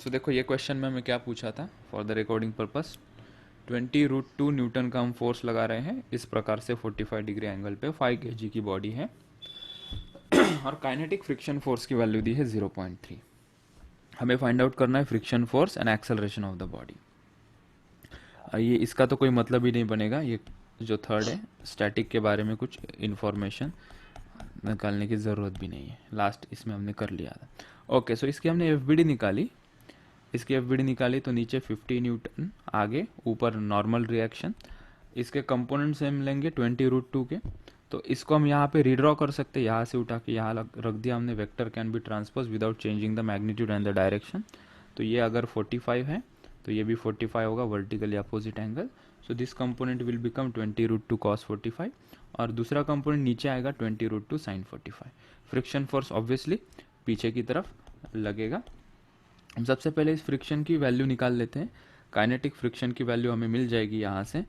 तो देखो ये क्वेश्चन में हमें क्या पूछा था for the recording purpose 20√2 Newton का हम फोर्स लगा रहे हैं इस प्रकार से 45 डिग्री एंगल पे 5 केजी की बॉडी है और काइनेटिक फ्रिक्शन फोर्स की वैल्यू दी है 0.3। हमें फाइंड आउट करना है friction force and acceleration of the body. ये इसका तो कोई मतलब ही नहीं बनेगा, ये जो थर्ड है स्टैटिक के बारे में कुछ इन्फॉर्मेशन निकालने की ज़रूरत भी नहीं है, लास्ट इसमें हमने कर लिया था। ओके, सो इसकी हमने एफ बी डी निकाली तो नीचे 50 न्यूटन, आगे ऊपर नॉर्मल रिएक्शन। इसके कंपोनेंट्स हम लेंगे 20√2 के, तो इसको हम यहाँ पे रीड्रॉ कर सकते हैं, यहाँ से उठा के यहाँ रख दिया हमने। Vector can be transpose without changing the magnitude and the direction. तो ये अगर 45 है तो ये भी 45 होगा, vertically opposite angle. So this component will become 20√2 cos 45 और दूसरा कंपोनेंट नीचे आएगा 20√2 sin 45। फ्रिक्शन फोर्स ऑब्वियसली पीछे की तरफ लगेगा। हम सबसे पहले इस फ्रिक्शन की वैल्यू निकाल लेते हैं। काइनेटिक फ्रिक्शन की वैल्यू हमें मिल जाएगी यहाँ से,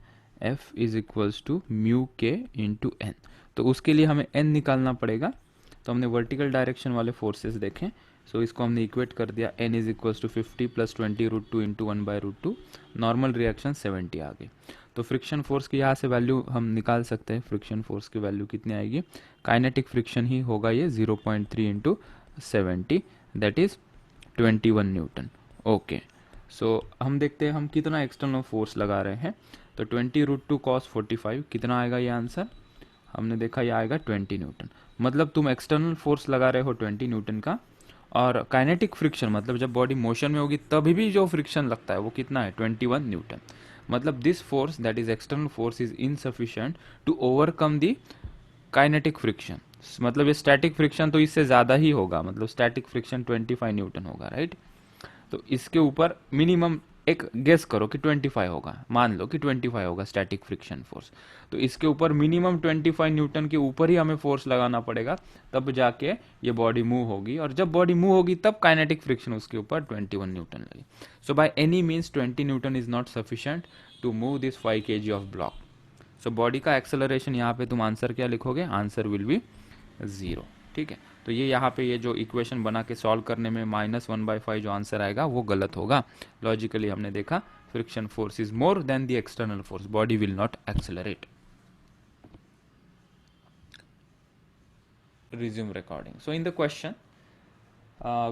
F is equals to mu k into N. तो उसके लिए हमें n निकालना पड़ेगा। तो हमने वर्टिकल डायरेक्शन वाले फोर्सेस देखें, सो इसको हमने इक्वेट कर दिया, n is equals to 50 plus 20√2 into 1/√2। Normal reaction 70 आ गई। तो फ्रिक्शन फोर्स की यहाँ से वैल्यू हम निकाल सकते हैं। फ्रिक्शन फोर्स की वैल्यू कितनी आएगी, काइनेटिक फ्रिक्शन ही होगा ये 0.3 into 70, that is 21 newton. Okay, so हम देखते हैं हम कितना एक्सटर्नल फोर्स लगा रहे हैं। तो 20√2 cos 45 कितना आएगा ये आंसर, हमने देखा ये आएगा 20 न्यूटन। मतलब तुम एक्सटर्नल फोर्स लगा रहे हो 20 न्यूटन का, और काइनेटिक फ्रिक्शन मतलब जब बॉडी मोशन में होगी तभी भी जो फ्रिक्शन लगता है वो कितना है, 21 न्यूटन। मतलब this force that is external force is insufficient to overcome the kinetic friction. मतलब ये स्टैटिक फ्रिक्शन तो इससे ज़्यादा ही होगा, मतलब स्टैटिक फ्रिक्शन 25 न्यूटन होगा, राइट। तो इसके ऊपर मिनिमम एक गेस करो कि 25 होगा, मान लो कि 25 होगा स्टैटिक फ्रिक्शन फोर्स। तो इसके ऊपर मिनिमम 25 न्यूटन के ऊपर ही हमें फोर्स लगाना पड़ेगा, तब जाके ये बॉडी मूव होगी। और जब बॉडी मूव होगी तब काइनेटिक फ्रिक्शन उसके ऊपर 21 न्यूटन लगी। So by any means 20 newton is not sufficient to move this 5 kg of block. So body का एक्सेलरेशन यहाँ पे तुम आंसर क्या लिखोगे, आंसर विल बी 0। ठीक है, तो ये यहाँ पे ये जो इक्वेशन बना के सॉल्व करने में -1/5 जो आंसर आएगा वो गलत होगा। लॉजिकली हमने देखा friction force is more than the external force, body will not accelerate. Resume recording. So in the question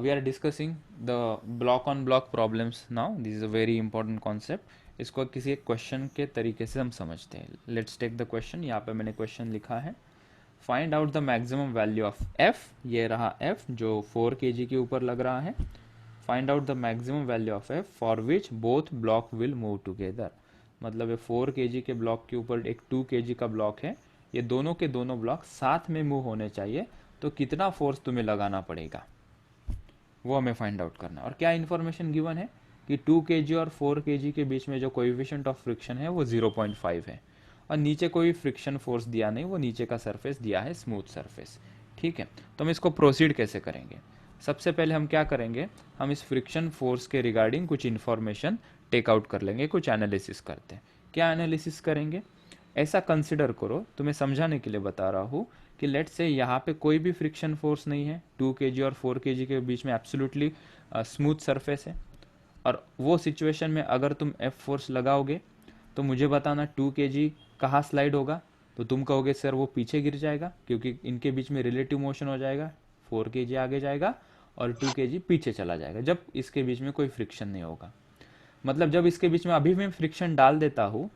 we are discussing the block on block problems now. This is a very important concept. इसको किसी एक question के तरीके से हम समझते हैं। Let's take the question. यहाँ पे मैंने क्वेश्चन लिखा है, find out the maximum value of f। ये रहा f जो 4 kg के ऊपर लग रहा है। Find out the maximum value of f for which both block will move together. मतलब ये 4 kg के ब्लॉक के ऊपर एक 2 kg का ब्लॉक है, ये दोनों के दोनों ब्लॉक साथ में मूव होने चाहिए, तो कितना फोर्स तुम्हें लगाना पड़ेगा वो हमें फाइंड आउट करना है। और क्या इन्फॉर्मेशन गिवन है कि 2 kg और 4 kg के बीच में जो कोएफिशिएंट ऑफ फ्रिक्शन है वो 0.5 है, और नीचे कोई फ्रिक्शन फोर्स दिया नहीं, वो नीचे का सरफेस दिया है स्मूथ सरफेस। ठीक है, तो हम इसको प्रोसीड कैसे करेंगे। सबसे पहले हम क्या करेंगे, हम इस फ्रिक्शन फोर्स के रिगार्डिंग कुछ इन्फॉर्मेशन टेक आउट कर लेंगे, कुछ एनालिसिस करते हैं। क्या एनालिसिस करेंगे, ऐसा कंसिडर करो, तुम्हें समझाने के लिए बता रहा हूँ कि लेट्स से यहाँ पे कोई भी फ्रिक्शन फोर्स नहीं है, 2 kg और 4 kg के बीच में एब्सोल्युटली स्मूथ सरफेस है। और वो सिचुएशन में अगर तुम एफ फोर्स लगाओगे तो मुझे बताना 2 kg कहाँ स्लाइड होगा। तो तुम कहोगे सर वो पीछे गिर जाएगा, क्योंकि इनके बीच में रिलेटिव मोशन हो जाएगा, 4 kg आगे जाएगा और 2 kg पीछे चला जाएगा जब इसके बीच में कोई फ्रिक्शन नहीं होगा। मतलब जब इसके बीच में अभी मैं फ्रिक्शन डाल देता हूँ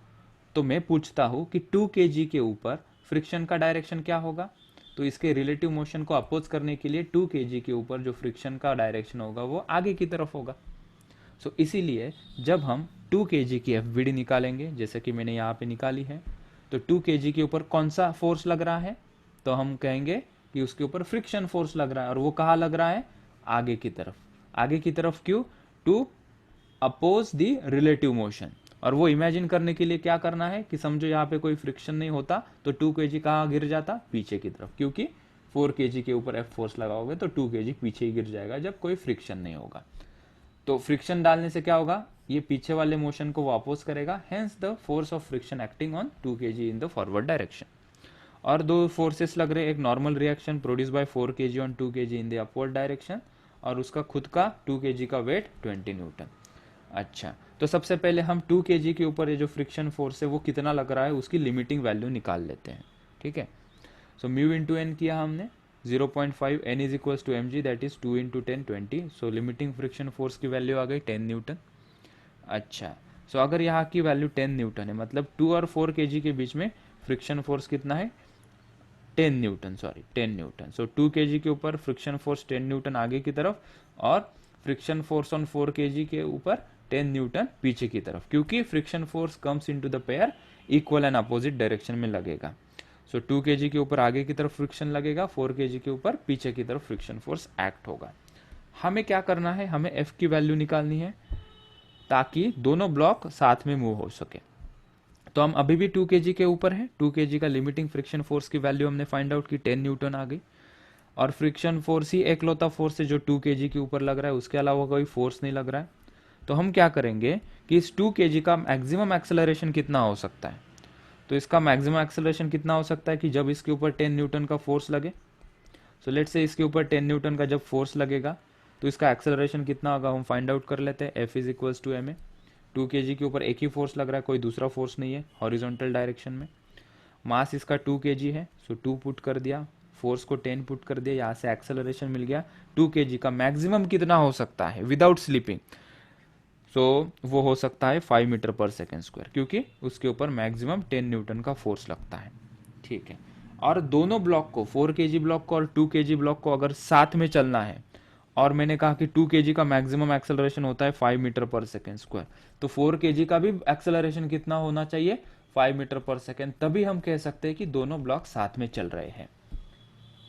तो मैं पूछता हूँ कि 2 kg के ऊपर फ्रिक्शन का डायरेक्शन क्या होगा। तो इसके रिलेटिव मोशन को अपोज करने के लिए 2 kg के ऊपर जो फ्रिक्शन का डायरेक्शन होगा वो आगे की तरफ होगा। सो इसीलिए जब हम 2 kg की एफ निकालेंगे, जैसे कि मैंने यहाँ पे निकाली है, तो 2 kg के ऊपर कौन सा फोर्स लग रहा है, तो हम कहेंगे कि उसके ऊपर फ्रिक्शन फोर्स लग रहा है। और वो कहाँ लग रहा है, आगे की तरफ। आगे की तरफ क्यों, to oppose the relative motion. और वो इमेजिन करने के लिए क्या करना है कि समझो यहाँ पे कोई फ्रिक्शन नहीं होता तो 2 kg कहाँ गिर जाता, पीछे की तरफ, क्योंकि 4 kg के ऊपर एफ फोर्स लगाओगे तो 2 kg पीछे ही गिर जाएगा जब कोई फ्रिक्शन नहीं होगा। तो फ्रिक्शन डालने से क्या होगा, ये पीछे वाले मोशन को वो अपोज करेगा, hence the force of friction acting on 2 kg in the forward direction. और दो फोर्सेस लग रहे, एक normal reaction produce by 4 kg on 2 kg in the upward direction, और उसका खुद का 2 kg का वेट 20 न्यूटन। अच्छा, तो सबसे पहले हम 2 kg के ऊपर ये जो फ्रिक्शन फोर्स है वो कितना लग रहा है उसकी लिमिटिंग वैल्यू निकाल लेते हैं। ठीक है, सो म्यू इंटू एन किया हमने 0.5, N is equals to m g, that is 2 into 10 20। So limiting friction force की वैल्यू आ गई 10 न्यूटन। अच्छा, सो अगर यहाँ की वैल्यू 10 न्यूटन है, मतलब 2 और 4 kg के बीच में फ्रिक्शन फोर्स कितना है, 10 न्यूटन, सॉरी 10 न्यूटन। सो 2 kg के ऊपर फ्रिक्शन फोर्स 10 न्यूटन आगे की तरफ, और फ्रिक्शन फोर्स ऑन 4 kg के ऊपर 10 न्यूटन पीछे की तरफ, क्योंकि friction force comes into the pair equal and opposite direction में लगेगा। सो 2 kg के ऊपर आगे की तरफ फ्रिक्शन लगेगा, 4 kg के ऊपर पीछे की तरफ फ्रिक्शन फोर्स एक्ट होगा। हमें क्या करना है, हमें एफ की वैल्यू निकालनी है ताकि दोनों ब्लॉक साथ में मूव हो सके। तो हम अभी भी 2 kg के ऊपर है, 2 kg का लिमिटिंग फ्रिक्शन फोर्स की वैल्यू हमने फाइंड आउट की 10 न्यूटन आ गई, और फ्रिक्शन फोर्स ही एकलौता फोर्स है जो 2 kg के ऊपर लग रहा है, उसके अलावा कोई फोर्स नहीं लग रहा है। तो हम क्या करेंगे कि इस 2 kg का मैक्सिमम एक्सेलरेशन कितना हो सकता है, तो इसका मैक्सिमम एक्सेलरेशन कितना हो सकता है कि जब इसके ऊपर 10 न्यूटन का फोर्स लगे। सो लेट्स से इसके ऊपर 10 न्यूटन का जब फोर्स लगेगा तो इसका एक्सेलरेशन कितना होगा, हम फाइंड आउट कर लेते हैं। F is equals to m a, 2 kg के ऊपर एक ही फोर्स लग रहा है, कोई दूसरा फोर्स नहीं है हॉरिजॉन्टल डायरेक्शन में। मास इसका 2 kg है, सो 2 पुट कर दिया, फोर्स को 10 पुट कर दिया, यहाँ से एक्सेलरेशन मिल गया 2 kg का मैक्सिमम कितना हो सकता है विदाउट स्लीपिंग। सो वो हो सकता है 5 मीटर पर सेकेंड स्क्वायर, क्योंकि उसके ऊपर मैक्सिमम 10 न्यूटन का फोर्स लगता है। ठीक है, और दोनों ब्लॉक को 4 kg ब्लॉक को और 2 kg ब्लॉक को अगर साथ में चलना है, और मैंने कहा कि 2 kg का मैक्सिमम एक्सेलरेशन होता है 5 मीटर पर सेकेंड स्क्वायर, तो 4 kg का भी एक्सेलरेशन कितना होना चाहिए, 5 मीटर पर सेकेंड, तभी हम कह सकते हैं कि दोनों ब्लॉक साथ में चल रहे हैं।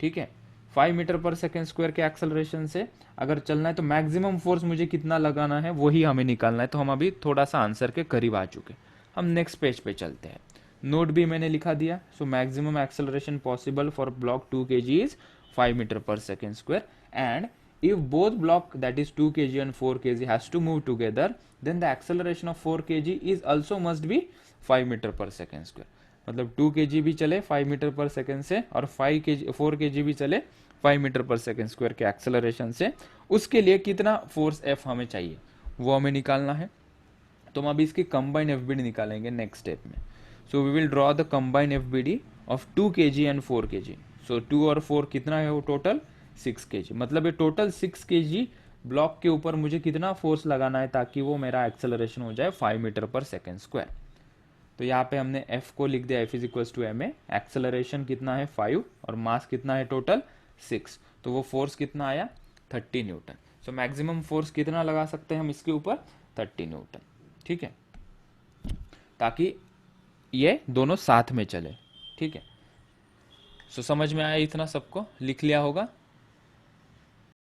ठीक है, 5 मीटर पर सेकेंड स्क्वायर के एक्सेलरेशन से अगर चलना है तो मैक्सिमम फोर्स मुझे कितना लगाना है वही हमें निकालना है। तो हम अभी थोड़ा सा आंसर के करीब आ चुके, हम नेक्स्ट पेज पे चलते हैं। नोट भी मैंने लिखा दिया। So maximum acceleration possible for block 2 kg is 5 metre पर second square, and if both block that is 2 kg and 4 kg has to move together, then the acceleration of 4 kg is also must be 5 metre पर second square. मतलब 2 kg भी चले 5 metre पर second से, और 4 kg भी चले 5 metre पर सेकेंड स्क्वायर के एक्सेलरेशन से, उसके लिए कितना फोर्स एफ हमें चाहिए वो हमें निकालना है। तो हम अभी इसकी कंबाइन एफ बी डी निकालेंगे नेक्स्ट स्टेप में। So we will draw the combine F B D of 2 kg and 4 kg। सो 2 और 4 कितना है वो टोटल 6 kg, मतलब ये टोटल 6 kg ब्लॉक के ऊपर मुझे कितना फोर्स लगाना है ताकि वो मेरा एक्सेलरेशन हो जाए 5 मीटर पर सेकेंड स्क्वायर। तो यहाँ पे हमने f को लिख दिया, f is equals to m a, acceleration कितना है 5 और मास कितना है टोटल 6, तो वो फोर्स कितना आया 30 न्यूटन। सो मैक्सिमम फोर्स कितना लगा सकते हैं हम इसके ऊपर 30 न्यूटन। ठीक है, ताकि ये दोनों साथ में चले। ठीक है, सो समझ में आया, इतना सबको लिख लिया होगा।